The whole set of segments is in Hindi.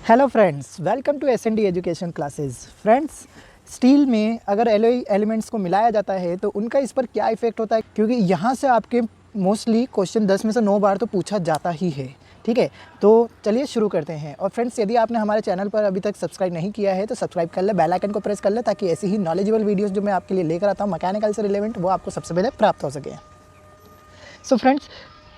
Hello friends, welcome to S D education classes. Friends, steel में अगर एलॉय एलिमेंट्स को मिलाया जाता है तो उनका इस पर क्या इफेक्ट होता है, क्योंकि यहाँ से आपके मोस्टली क्वेश्चन 10 में से 9 बार तो पूछा जाता ही है। ठीक है, तो चलिए शुरू करते हैं। और फ्रेंड्स, यदि आपने हमारे चैनल पर अभी तक सब्सक्राइब नहीं किया है तो सब्सक्राइब कर ले, बेल आइकन को प्रेस कर ले, ताकि ऐसी ही नॉलेजेबल वीडियोज़ जो मैं आपके लिए लेकर आता हूँ मैकेनिकल से रिलेवेंट, वो आपको सबसे पहले प्राप्त हो सके। सो फ्रेंड्स,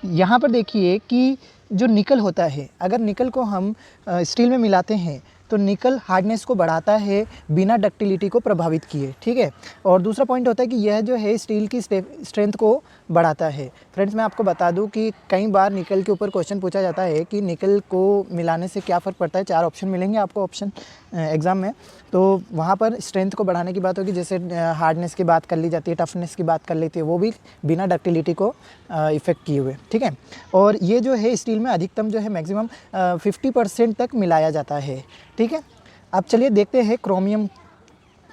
यहाँ पर देखिए कि जो निकल होता है, अगर निकल को हम स्टील में मिलाते हैं तो निकल हार्डनेस को बढ़ाता है बिना डक्टिलिटी को प्रभावित किए। ठीक है, और दूसरा पॉइंट होता है कि यह जो है स्टील की स्ट्रेंथ को बढ़ाता है। फ्रेंड्स, मैं आपको बता दूं कि कई बार निकल के ऊपर क्वेश्चन पूछा जाता है कि निकल को मिलाने से क्या फ़र्क पड़ता है। 4 ऑप्शन मिलेंगे आपको ऑप्शन एग्ज़ाम में, तो वहाँ पर स्ट्रेंथ को बढ़ाने की बात होगी, जैसे हार्डनेस की बात कर ली जाती है, टफनेस की बात कर लेती है, वो भी बिना डक्टिलिटी को इफ़ेक्ट किए हुए। ठीक है, और ये जो है स्टील में अधिकतम जो है मैक्सिमम 50% तक मिलाया जाता है। ठीक है, अब चलिए देखते हैं क्रोमियम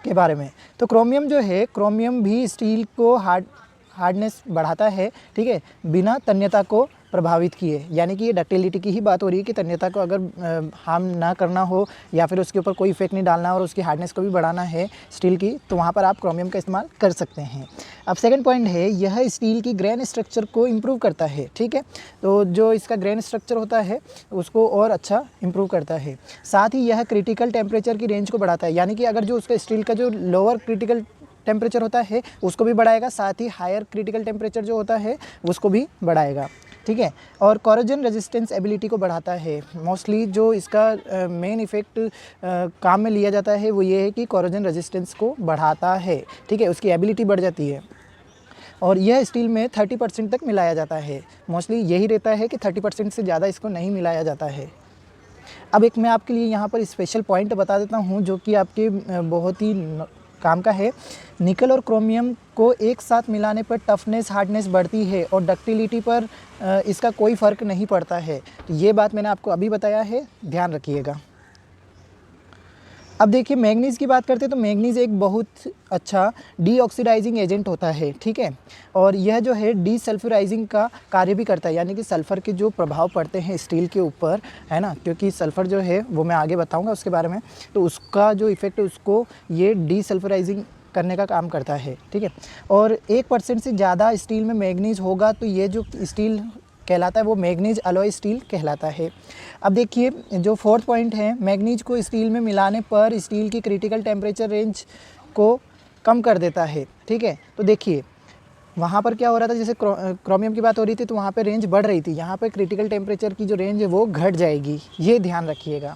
के बारे में। तो क्रोमियम जो है, क्रोमियम भी स्टील को हार्डनेस बढ़ाता है। ठीक है, बिना तन्यता को प्रभावित किए, यानी कि ये डक्टिलिटी की ही बात हो रही है कि तन्यता को अगर हार्म ना करना हो या फिर उसके ऊपर कोई इफेक्ट नहीं डालना और उसकी हार्डनेस को भी बढ़ाना है स्टील की, तो वहाँ पर आप क्रोमियम का इस्तेमाल कर सकते हैं। अब सेकंड पॉइंट है, यह स्टील की ग्रेन स्ट्रक्चर को इम्प्रूव करता है। ठीक है, तो जो इसका ग्रेन स्ट्रक्चर होता है उसको और अच्छा इम्प्रूव करता है। साथ ही यह क्रिटिकल टेम्परेचर की रेंज को बढ़ाता है, यानी कि अगर जो उसका स्टील का जो लोअर क्रिटिकल टेम्परेचर होता है उसको भी बढ़ाएगा, साथ ही हायर क्रिटिकल टेम्परेचर जो होता है उसको भी बढ़ाएगा। ठीक है, और कोरोजन रेजिस्टेंस एबिलिटी को बढ़ाता है। मोस्टली जो इसका मेन इफेक्ट काम में लिया जाता है वो ये है कि कोरोजन रेजिस्टेंस को बढ़ाता है। ठीक है, उसकी एबिलिटी बढ़ जाती है, और यह स्टील में 30% तक मिलाया जाता है। मोस्टली यही रहता है कि 30% से ज़्यादा इसको नहीं मिलाया जाता है। अब एक मैं आपके लिए यहाँ पर स्पेशल पॉइंट बता देता हूँ जो कि आपके बहुत ही काम का है। निकल और क्रोमियम को एक साथ मिलाने पर टफनेस हार्डनेस बढ़ती है और डक्टिलिटी पर इसका कोई फ़र्क नहीं पड़ता है। तो ये बात मैंने आपको अभी बताया है, ध्यान रखिएगा। अब देखिए, मैंगनीज़ की बात करते हैं तो मैंगनीज़ एक बहुत अच्छा डीऑक्सीडाइजिंग एजेंट होता है। ठीक है, और यह जो है डीसल्फ्यूराइजिंग का कार्य भी करता है, यानी कि सल्फ़र के जो प्रभाव पड़ते हैं स्टील के ऊपर, है ना, क्योंकि सल्फ़र जो है वो मैं आगे बताऊंगा उसके बारे में, तो उसका जो इफ़ेक्ट है उसको ये डीसल्फ्यूराइजिंग करने का काम करता है। ठीक है, और 1% से ज़्यादा स्टील में मैंगनीज़ होगा तो ये जो स्टील कहलाता है वो मैंगनीज अलॉय स्टील कहलाता है। अब देखिए, जो फोर्थ पॉइंट है, मैंगनीज को स्टील में मिलाने पर स्टील की क्रिटिकल टेम्परेचर रेंज को कम कर देता है। ठीक है, तो देखिए वहाँ पर क्या हो रहा था, जैसे क्रोमियम की बात हो रही थी तो वहाँ पर रेंज बढ़ रही थी, यहाँ पर क्रिटिकल टेम्परेचर की जो रेंज है वो घट जाएगी, ये ध्यान रखिएगा।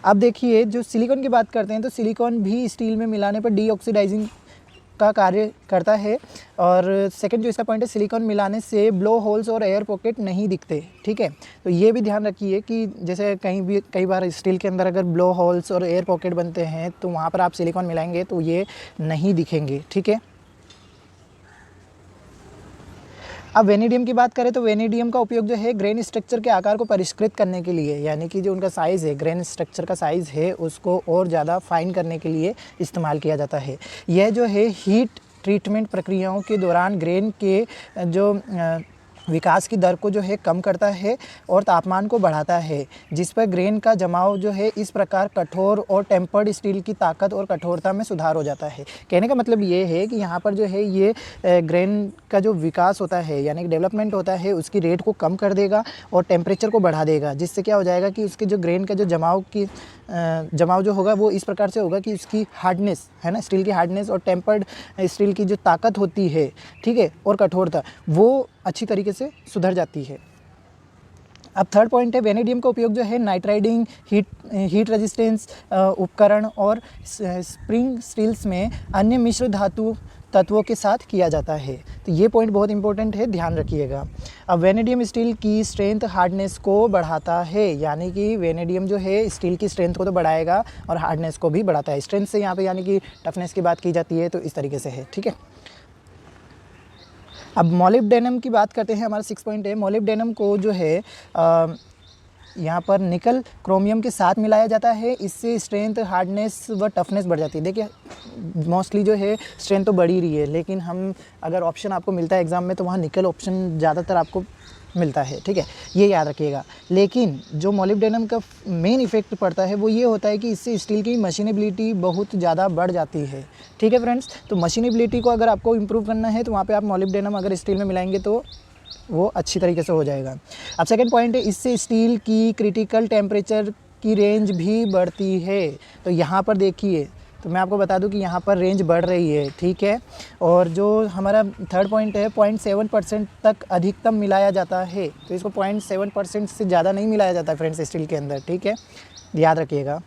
अब देखिए, जो सिलिकॉन की बात करते हैं तो सिलिकॉन भी स्टील में मिलाने पर डीऑक्सीडाइजिंग का कार्य करता है। और सेकंड जो इसका पॉइंट है, सिलिकॉन मिलाने से ब्लो होल्स और एयर पॉकेट नहीं दिखते। ठीक है, तो ये भी ध्यान रखिए कि जैसे कई बार स्टील के अंदर अगर ब्लो होल्स और एयर पॉकेट बनते हैं तो वहाँ पर आप सिलिकॉन मिलाएंगे तो ये नहीं दिखेंगे। ठीक है, अब वेनेडियम की बात करें तो वेनेडियम का उपयोग जो है ग्रेन स्ट्रक्चर के आकार को परिष्कृत करने के लिए, यानी कि जो उनका साइज़ है, ग्रेन स्ट्रक्चर का साइज़ है, उसको और ज़्यादा फाइन करने के लिए इस्तेमाल किया जाता है। यह जो है हीट ट्रीटमेंट प्रक्रियाओं के दौरान ग्रेन के जो विकास की दर को जो है कम करता है और तापमान को बढ़ाता है, जिस पर ग्रेन का जमाव जो है इस प्रकार कठोर और टेम्पर्ड स्टील की ताकत और कठोरता में सुधार हो जाता है। कहने का मतलब ये है कि यहाँ पर जो है ये ग्रेन का जो विकास होता है, यानी कि डेवलपमेंट होता है, उसकी रेट को कम कर देगा और टेम्परेचर को बढ़ा देगा, जिससे क्या हो जाएगा कि उसके जो ग्रेन का जो जमाव जो होगा वो इस प्रकार से होगा कि उसकी हार्डनेस, है ना, स्टील की हार्डनेस और टेम्पर्ड स्टील की जो ताकत होती है, ठीक है, और कठोरता, वो अच्छी तरीके सुधर जाती है। अब थर्ड पॉइंट है, वेनेडियम का उपयोग जो है नाइट्राइडिंग, हीट रेजिस्टेंस उपकरण और स्प्रिंग स्टील्स में अन्य मिश्र धातु तत्वों के साथ किया जाता है। तो ये पॉइंट बहुत इंपॉर्टेंट है, ध्यान रखिएगा। अब वेनेडियम स्टील की स्ट्रेंथ हार्डनेस को बढ़ाता है, यानी कि वेनेडियम जो है स्टील की स्ट्रेंथ को तो बढ़ाएगा और हार्डनेस को भी बढ़ाता है। स्ट्रेंथ से यहाँ पे यानी कि टफनेस की बात की जाती है, तो इस तरीके से है। ठीक है, अब मोलिब्डेनम की बात करते हैं। हमारा 6 पॉइंट है, मोलिब्डेनम को जो है यहाँ पर निकल क्रोमियम के साथ मिलाया जाता है, इससे स्ट्रेंथ, हार्डनेस व टफनेस बढ़ जाती है। देखिए, मोस्टली जो है स्ट्रेंथ तो बढ़ ही रही है, लेकिन हम अगर ऑप्शन आपको मिलता है एग्ज़ाम में तो वहाँ निकल ऑप्शन ज़्यादातर आपको मिलता है, ठीक है, ये याद रखिएगा। लेकिन जो मोलिब्डेनम का मेन इफेक्ट पड़ता है वो ये होता है कि इससे स्टील की मशीनेबिलिटी बहुत ज़्यादा बढ़ जाती है, ठीक है फ्रेंड्स। तो मशीनेबिलिटी को अगर आपको इम्प्रूव करना है तो वहाँ पे आप मोलिब्डेनम अगर स्टील में मिलाएंगे तो वो अच्छी तरीके से हो जाएगा। अब सेकंड पॉइंट है, इससे स्टील की क्रिटिकल टेम्परेचर की रेंज भी बढ़ती है। तो यहाँ पर देखिए, तो मैं आपको बता दूं कि यहाँ पर रेंज बढ़ रही है, ठीक है। और जो हमारा थर्ड पॉइंट है, 0.7% तक अधिकतम मिलाया जाता है। तो इसको 0.7% से ज़्यादा नहीं मिलाया जाता है फ्रेंड्स स्टील के अंदर, ठीक है, याद रखिएगा।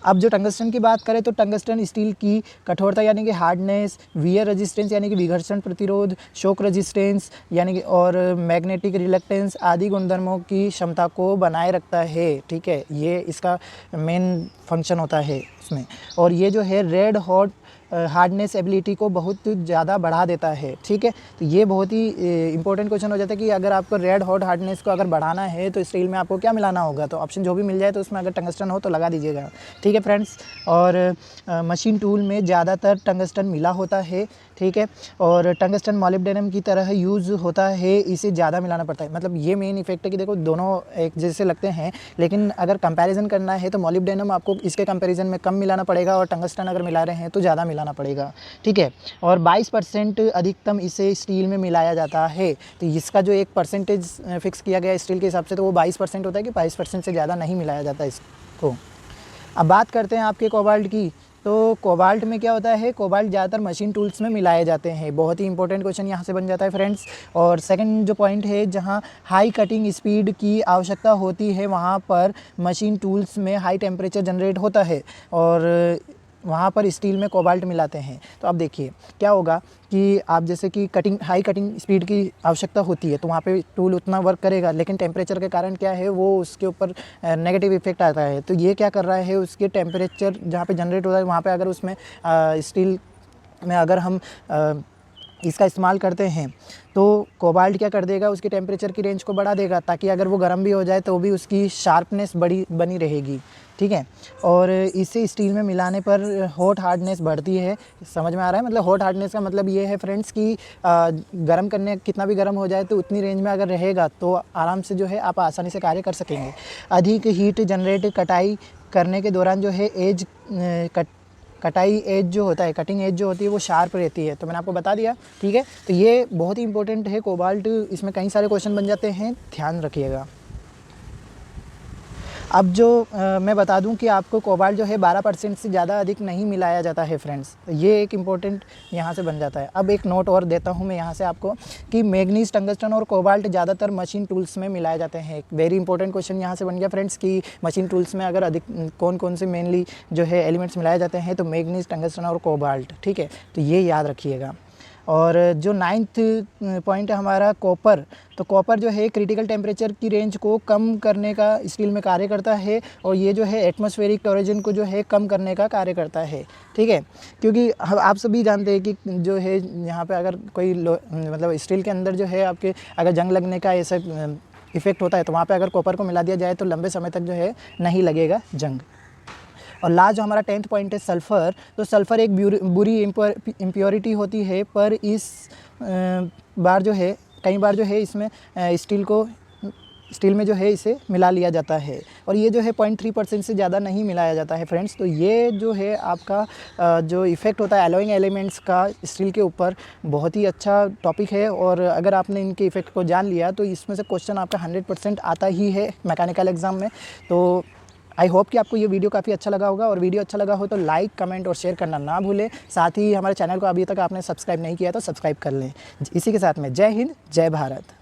अब जो टंगस्टन की बात करें तो टंगस्टन स्टील की कठोरता यानी कि हार्डनेस, वियर रेजिस्टेंस यानी कि विघर्षण प्रतिरोध, शॉक रेजिस्टेंस यानी कि और मैग्नेटिक रिलक्टेंस आदि गुणधर्मों की क्षमता को बनाए रखता है, ठीक है। ये इसका मेन फंक्शन होता है इसमें। और ये जो है रेड हॉट हार्डनेस एबिलिटी को बहुत ज़्यादा बढ़ा देता है, ठीक है। तो ये बहुत ही इंपॉर्टेंट क्वेश्चन हो जाता है कि अगर आपको रेड हॉट हार्डनेस को अगर बढ़ाना है तो स्टील में आपको क्या मिलाना होगा। तो ऑप्शन जो भी मिल जाए तो उसमें अगर टंगस्टन हो तो लगा दीजिएगा, ठीक है फ्रेंड्स। और मशीन टूल में ज़्यादातर टंगस्टन मिला होता है, ठीक है। और टंगस्टन मोलिब्डेनम की तरह यूज़ होता है, इसे ज़्यादा मिलाना पड़ता है। मतलब ये मेन इफेक्ट है कि देखो दोनों एक जैसे लगते हैं, लेकिन अगर कंपैरिजन करना है तो मोलिब्डेनम आपको इसके कंपैरिजन में कम मिलाना पड़ेगा और टंगस्टन अगर मिला रहे हैं तो ज़्यादा मिलाना पड़ेगा, ठीक है। और 22% अधिकतम इसे स्टील में मिलाया जाता है। तो इसका जो एक परसेंटेज फिक्स किया गया स्टील के हिसाब से तो वो 22% होता है कि 22% से ज़्यादा नहीं मिलाया जाता इसको। अब बात करते हैं आपके कोबाल्ट की। तो कोबाल्ट में क्या होता है, कोबाल्ट ज़्यादातर मशीन टूल्स में मिलाए जाते हैं। बहुत ही इंपॉर्टेंट क्वेश्चन यहाँ से बन जाता है फ्रेंड्स। और सेकंड जो पॉइंट है, जहाँ हाई कटिंग स्पीड की आवश्यकता होती है वहाँ पर मशीन टूल्स में हाई टेम्परेचर जनरेट होता है और वहाँ पर स्टील में कोबाल्ट मिलाते हैं। तो अब देखिए क्या होगा कि आप जैसे कि हाई कटिंग स्पीड की आवश्यकता होती है तो वहाँ पे टूल उतना वर्क करेगा, लेकिन टेम्परेचर के कारण क्या है वो उसके ऊपर नेगेटिव इफेक्ट आता है। तो ये क्या कर रहा है, उसके टेम्परेचर जहाँ पे जनरेट होता है वहाँ पे अगर उसमें स्टील में अगर हम इसका इस्तेमाल करते हैं तो कोबाल्ट क्या कर देगा, उसके टेम्परेचर की रेंज को बढ़ा देगा ताकि अगर वो गर्म भी हो जाए तो भी उसकी शार्पनेस बनी रहेगी, ठीक है। और इसे स्टील में मिलाने पर हॉट हार्डनेस बढ़ती है। समझ में आ रहा है, मतलब हॉट हार्डनेस का मतलब ये है फ्रेंड्स कि गर्म करने कितना भी गर्म हो जाए तो उतनी रेंज में अगर रहेगा तो आराम से जो है आप आसानी से कार्य कर सकेंगे। अधिक हीट जनरेट कटाई करने के दौरान जो है कटाई एज जो होता है, कटिंग एज जो होती है वो शार्प रहती है। तो मैंने आपको बता दिया, ठीक है। तो ये बहुत ही इंपॉर्टेंट है कोबाल्ट, इसमें कई सारे क्वेश्चन बन जाते हैं, ध्यान रखिएगा। अब जो मैं बता दूं कि आपको कोबाल्ट जो है 12% से ज़्यादा अधिक नहीं मिलाया जाता है फ्रेंड्स। ये एक इम्पोर्टेंट यहाँ से बन जाता है। अब एक नोट और देता हूँ मैं यहाँ से आपको कि मैग्नीज, टंगस्टन और कोबाल्ट ज़्यादातर मशीन टूल्स में मिलाए जाते हैं। एक वेरी इंपॉर्टेंट क्वेश्चन यहाँ से बन गया फ्रेंड्स कि मशीन टूल्स में अगर अधिक कौन से मेनली जो है एलिमेंट्स मिलाए जाते हैं, तो मैग्नीज, टंगस्टन और कोबाल्ट, ठीक है। तो ये याद रखिएगा। और जो 9th पॉइंट है हमारा कॉपर। तो कॉपर जो है क्रिटिकल टेम्परेचर की रेंज को कम करने का स्टील में कार्य करता है और ये जो है एटमॉस्फेरिक टॉरिजन को जो है कम करने का कार्य करता है, ठीक है। क्योंकि आप सभी जानते हैं कि जो है यहाँ पे अगर कोई मतलब स्टील के अंदर जो है आपके अगर जंग लगने का ऐसा इफेक्ट होता है तो वहाँ पे अगर कॉपर को मिला दिया जाए तो लंबे समय तक जो है नहीं लगेगा जंग। और लास्ट जो हमारा 10th पॉइंट है सल्फ़र। तो सल्फ़र एक बुरी इम्प्योरिटी होती है, पर इस बार जो है कई बार जो है इसमें स्टील में जो है इसे मिला लिया जाता है और ये जो है 0.3% से ज़्यादा नहीं मिलाया जाता है फ्रेंड्स। तो ये जो है आपका जो इफ़ेक्ट होता है एलॉइंग एलिमेंट्स का स्टील के ऊपर, बहुत ही अच्छा टॉपिक है। और अगर आपने इनके इफ़ेक्ट को जान लिया तो इसमें से क्वेश्चन आपका 100% आता ही है मैकेनिकल एग्ज़ाम में। तो आई होप कि आपको ये वीडियो काफ़ी अच्छा लगा होगा। और वीडियो अच्छा लगा हो तो लाइक, कमेंट और शेयर करना ना भूलें। साथ ही हमारे चैनल को अभी तक आपने सब्सक्राइब नहीं किया तो सब्सक्राइब कर लें। इसी के साथ में जय हिंद, जय भारत।